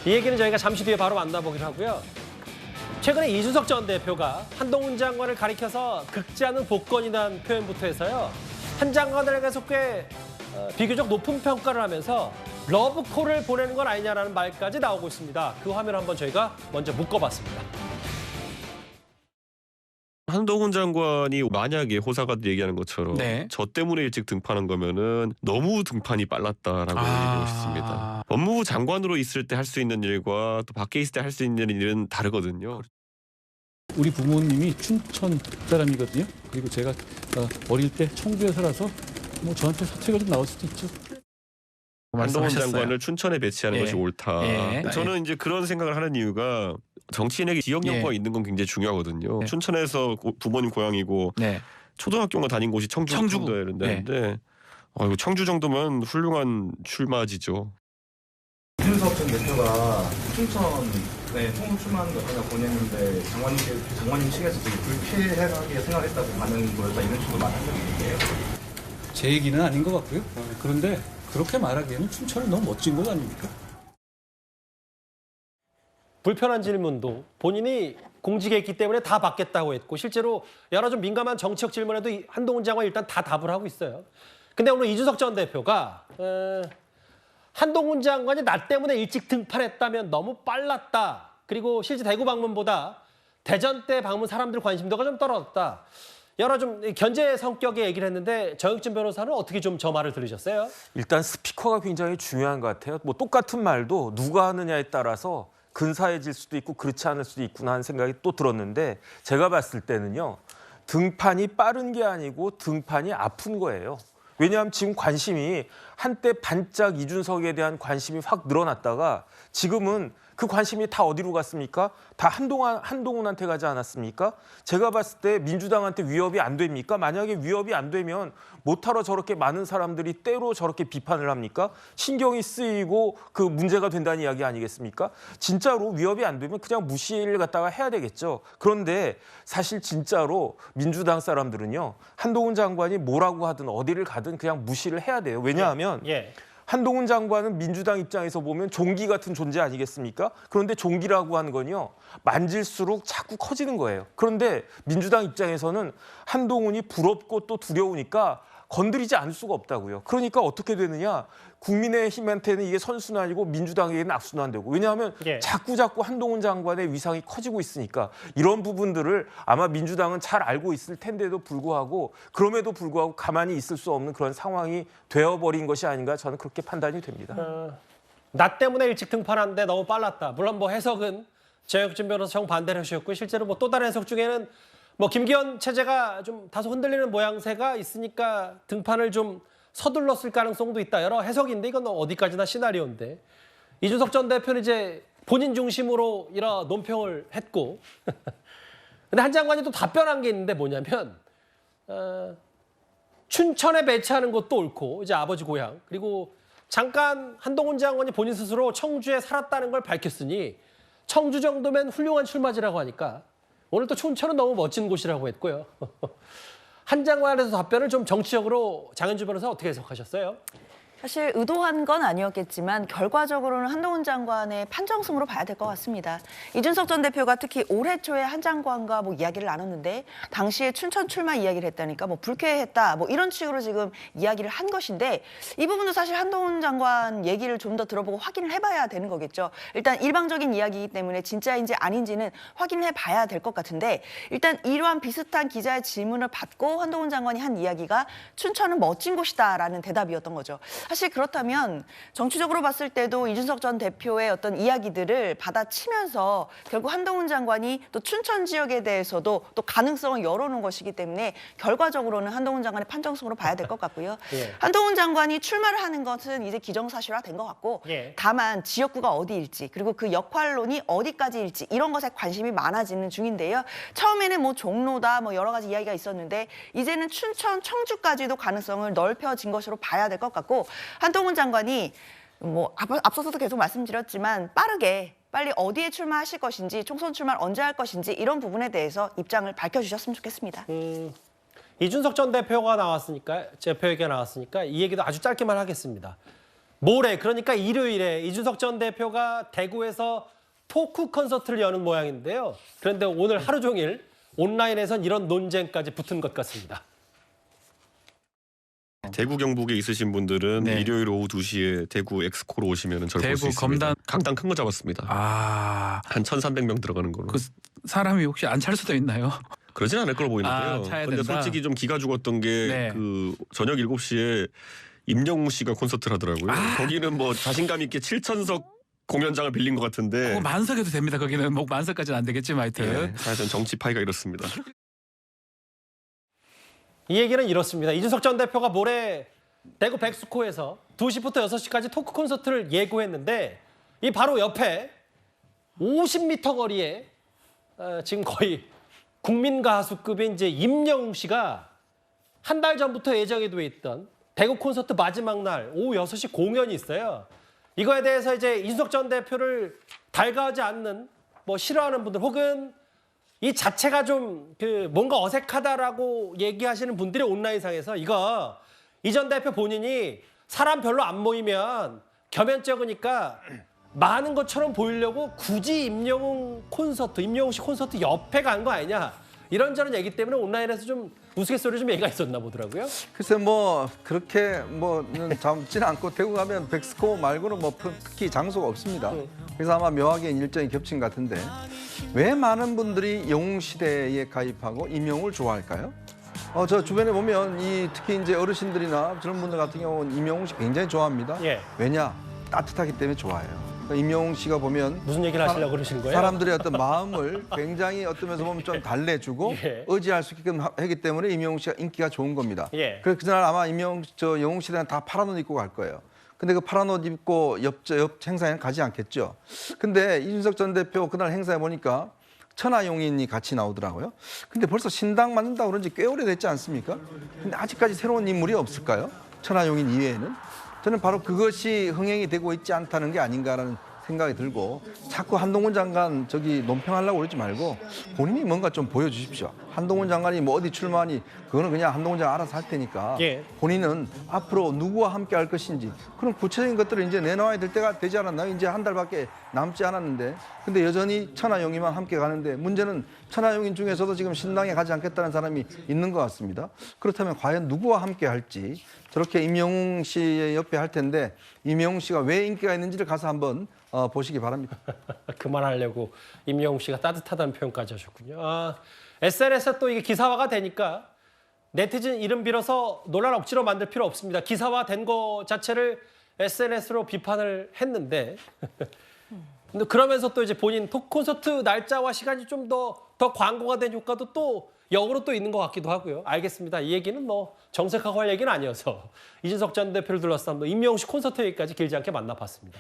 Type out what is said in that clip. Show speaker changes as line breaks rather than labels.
이 얘기는 저희가 잠시 뒤에 바로 만나보기로 하고요. 최근에 이준석 전 대표가 한동훈 장관을 가리켜서 극지 않은 복권이라는 표현부터 해서요. 한 장관을 계속 꽤 비교적 높은 평가를 하면서 러브콜을 보내는 건 아니냐라는 말까지 나오고 있습니다. 그 화면을 한번 저희가 먼저 묶어봤습니다.
한동훈 장관이 만약에 호사가들 얘기하는 것처럼
네.
저 때문에 일찍 등판한 거면은 너무 등판이 빨랐다라고 얘기하고 싶습니다. 법무부 장관으로 있을 때 할 수 있는 일과 또 밖에 있을 때 할 수 있는 일은 다르거든요.
우리 부모님이 춘천 사람이거든요. 그리고 제가 어릴 때 청주에 살아서 뭐 저한테 사퇴가 좀 나올 수도 있죠.
한동훈
말씀하셨어요.
장관을 춘천에 배치하는
예.
것이 옳다.
예.
저는 이제 그런 생각을 하는 이유가 정치인에게 지역 연고가 있는 건 굉장히 중요하거든요.
네.
춘천에서 부모님 고향이고
네.
초등학교가 다닌 곳이 청주 정도야 된다는데 이거 청주 정도면 훌륭한 출마지죠.
이준석 전 대표가 춘천에 총무 출마하는 거 전혀 보냈는데 장관님 측에서 되게 불쾌하게 생각했다고 반응이 보였다 이런 식으로 말한 적이 있는데요.
제 얘기는 아닌 것 같고요. 그런데 그렇게 말하기에는 춘천은 너무 멋진 것 아닙니까?
불편한 질문도 본인이 공직에 있기 때문에 다 받겠다고 했고 실제로 여러 좀 민감한 정치적 질문에도 한동훈 장관 일단 다 답을 하고 있어요. 근데 오늘 이준석 전 대표가 한동훈 장관이 나 때문에 일찍 등판했다면 너무 빨랐다. 그리고 실제 대구 방문보다 대전 때 방문 사람들 관심도가 좀 떨어졌다. 여러 좀 견제 성격의 얘기를 했는데 정혁진 변호사는 어떻게 좀 저 말을 들으셨어요?
일단 스피커가 굉장히 중요한 것 같아요. 뭐 똑같은 말도 누가 하느냐에 따라서 근사해질 수도 있고 그렇지 않을 수도 있구나 하는 생각이 또 들었는데 제가 봤을 때는요. 등판이 빠른 게 아니고 등판이 아픈 거예요. 왜냐하면 지금 관심이 한때 반짝 이준석에 대한 관심이 확 늘어났다가 지금은 그 관심이 다 어디로 갔습니까? 다 한동훈한테 가지 않았습니까? 제가 봤을 때 민주당한테 위협이 안 됩니까? 만약에 위협이 안 되면 못하러 저렇게 많은 사람들이 때로 저렇게 비판을 합니까? 신경이 쓰이고 그 문제가 된다는 이야기 아니겠습니까? 진짜로 위협이 안 되면 그냥 무시를 갖다가 해야 되겠죠. 그런데 사실 진짜로 민주당 사람들은요. 한동훈 장관이 뭐라고 하든 어디를 가든 그냥 무시를 해야 돼요. 왜냐하면 한동훈 장관은 민주당 입장에서 보면 종기 같은 존재 아니겠습니까? 그런데 종기라고 하는 건요. 만질수록 자꾸 커지는 거예요. 그런데 민주당 입장에서는 한동훈이 부럽고 또 두려우니까 건드리지 않을 수가 없다고요. 그러니까 어떻게 되느냐. 국민의힘한테는 이게 선순환이고 민주당에게는 악순환되고. 왜냐하면 자꾸 한동훈 장관의 위상이 커지고 있으니까 이런 부분들을 아마 민주당은 잘 알고 있을 텐데도 불구하고 그럼에도 불구하고 가만히 있을 수 없는 그런 상황이 되어버린 것이 아닌가 저는 그렇게 판단이 됩니다.
나 때문에 일찍 등판한데 너무 빨랐다. 물론 뭐 해석은 정혁진 변호사 정반대를 하셨고 실제로 뭐 또 다른 해석 중에는 뭐 김기현 체제가 좀 다소 흔들리는 모양새가 있으니까 등판을 좀 서둘렀을 가능성도 있다. 여러 해석인데 이건 어디까지나 시나리오인데 이준석 전 대표는 이제 본인 중심으로 이런 논평을 했고 근데 한 장관이 또 답변한 게 있는데 뭐냐면 춘천에 배치하는 것도 옳고 이제 아버지 고향 그리고 잠깐 한동훈 장관이 본인 스스로 청주에 살았다는 걸 밝혔으니 청주 정도면 훌륭한 출마지라고 하니까 오늘 또 춘천은 너무 멋진 곳이라고 했고요. 한 장관에서 답변을 좀 정치적으로 장현주 변호사 어떻게 해석하셨어요?
사실 의도한 건 아니었겠지만 결과적으로는 한동훈 장관의 판정승으로 봐야 될 것 같습니다. 이준석 전 대표가 특히 올해 초에 한 장관과 뭐 이야기를 나눴는데 당시에 춘천 출마 이야기를 했다니까 뭐 불쾌했다 뭐 이런 식으로 지금 이야기를 한 것인데 이 부분도 사실 한동훈 장관 얘기를 좀 더 들어보고 확인을 해봐야 되는 거겠죠. 일단 일방적인 이야기이기 때문에 진짜인지 아닌지는 확인을 해봐야 될 것 같은데 일단 이러한 비슷한 기자의 질문을 받고 한동훈 장관이 한 이야기가 춘천은 멋진 곳이다라는 대답이었던 거죠. 사실 그렇다면 정치적으로 봤을 때도 이준석 전 대표의 어떤 이야기들을 받아치면서 결국 한동훈 장관이 또 춘천 지역에 대해서도 또 가능성을 열어놓은 것이기 때문에 결과적으로는 한동훈 장관의 판정승으로 봐야 될 것 같고요. 한동훈 장관이 출마를 하는 것은 이제 기정사실화된 것 같고 다만 지역구가 어디일지 그리고 그 역할론이 어디까지일지 이런 것에 관심이 많아지는 중인데요. 처음에는 뭐 종로다 뭐 여러 가지 이야기가 있었는데 이제는 춘천, 청주까지도 가능성을 넓혀진 것으로 봐야 될 것 같고 한동훈 장관이 뭐 앞서서도 계속 말씀드렸지만 빨리 어디에 출마하실 것인지 총선 출마를 언제 할 것인지 이런 부분에 대해서 입장을 밝혀주셨으면 좋겠습니다.
이준석 전 대표가 나왔으니까 이 얘기도 아주 짧게만 하겠습니다. 모레 그러니까 일요일에 이준석 전 대표가 대구에서 토크 콘서트를 여는 모양인데요. 그런데 오늘 하루 종일 온라인에선 이런 논쟁까지 붙은 것 같습니다.
대구 경북에 있으신 분들은
네.
일요일 오후 2시에 대구 엑스코로 오시면 저를 볼
대구
수 있습니다.
검단-
강당 큰 거 잡았습니다.
아,
한 1,300명 들어가는 걸로.
그 사람이 혹시 안 찰 수도 있나요?
그러진 않을 걸로 보이는데요.
차야
근데
된다.
솔직히 좀 기가 죽었던 게
네.
그 저녁 7시에 임영웅 씨가 콘서트를 하더라고요. 거기는 뭐 자신감 있게 7,000석 공연장을 빌린 것 같은데
그거 만석해도 됩니다. 거기는 뭐 만석까지는 안 되겠지만 하여튼.
사실은 정치파이가 이렇습니다.
이 얘기는 이렇습니다. 이준석 전 대표가 모레 대구 백스코에서 2시부터 6시까지 토크 콘서트를 예고했는데 이 바로 옆에 50m 거리에 지금 거의 국민 가수급인 이제 임영웅 씨가 한 달 전부터 예정이 돼 있던 대구 콘서트 마지막 날 오후 6시 공연이 있어요. 이거에 대해서 이제 이준석 전 대표를 달가하지 않는 뭐 싫어하는 분들 혹은 이 자체가 좀 그 뭔가 어색하다라고 얘기하시는 분들이 온라인상에서 이거 이 전 대표 본인이 사람 별로 안 모이면 겸연 적으니까 많은 것처럼 보이려고 굳이 임영웅 씨 콘서트 옆에 간 거 아니냐 이런저런 얘기 때문에 온라인에서 좀 우스갯소리 좀 얘기가 있었나 보더라고요.
글쎄 뭐 그렇게 뭐는 젊지는 않고 대구 가면 백스코 말고는 뭐 특히 장소가 없습니다. 그래서 아마 묘하게 일정이 겹친 것 같은데 왜 많은 분들이 영웅 시대에 가입하고 임영웅을 좋아할까요? 저 주변에 보면 특히 이제 어르신들이나 저런 분들 같은 경우는 임영웅 씨 굉장히 좋아합니다.
예.
왜냐? 따뜻하기 때문에 좋아해요. 그러니까 임영웅 씨가 보면
무슨 얘기를 하시려고 그러시는 거예요?
사람들의 어떤 마음을 굉장히 어떤 면에서 보면 좀 달래주고
예.
의지할 수 있게끔 하기 때문에 임영웅 씨가 인기가 좋은 겁니다.
예.
그래서 그날 아마 영웅 씨는 다 파란 옷 입고 갈 거예요. 근데 그 파란 옷 입고 옆 행사에는 가지 않겠죠. 근데 이준석 전 대표 그날 행사에 보니까 천하용인이 같이 나오더라고요. 근데 벌써 신당 만든다고 그런 지 꽤 오래됐지 않습니까? 근데 아직까지 새로운 인물이 없을까요? 천하용인 이외에는? 저는 바로 그것이 흥행이 되고 있지 않다는 게 아닌가라는 생각이 들고 자꾸 한동훈 장관 논평하려고 그러지 말고 본인이 뭔가 좀 보여주십시오. 한동훈 장관이 뭐 어디 출마하니 그거는 그냥 한동훈 장관 알아서 할 테니까
예.
본인은 앞으로 누구와 함께 할 것인지 그런 구체적인 것들을 이제 내놓아야 될 때가 되지 않았나요? 이제 한 달밖에 남지 않았는데 근데 여전히 천하용인만 함께 가는데 문제는 천하용인 중에서도 지금 신당에 가지 않겠다는 사람이 있는 것 같습니다. 그렇다면 과연 누구와 함께 할지 저렇게 임영웅 씨의 옆에 할 텐데 임영웅 씨가 왜 인기가 있는지를 가서 한번 보시기 바랍니다.
그만하려고 임영웅 씨가 따뜻하다는 표현까지 하셨군요. SNS에 또 이게 기사화가 되니까 네티즌 이름 빌어서 논란 억지로 만들 필요 없습니다. 기사화된 거 자체를 SNS로 비판을 했는데 근데 그러면서 또 이제 본인 토크 콘서트 날짜와 시간이 좀 더 광고가 된 효과도 또 역으로 또 있는 것 같기도 하고요. 알겠습니다. 이 얘기는 뭐 정색하고 할 얘기는 아니어서 이준석 전 대표를 둘러싼 임영웅 씨 콘서트 얘기까지 길지 않게 만나봤습니다.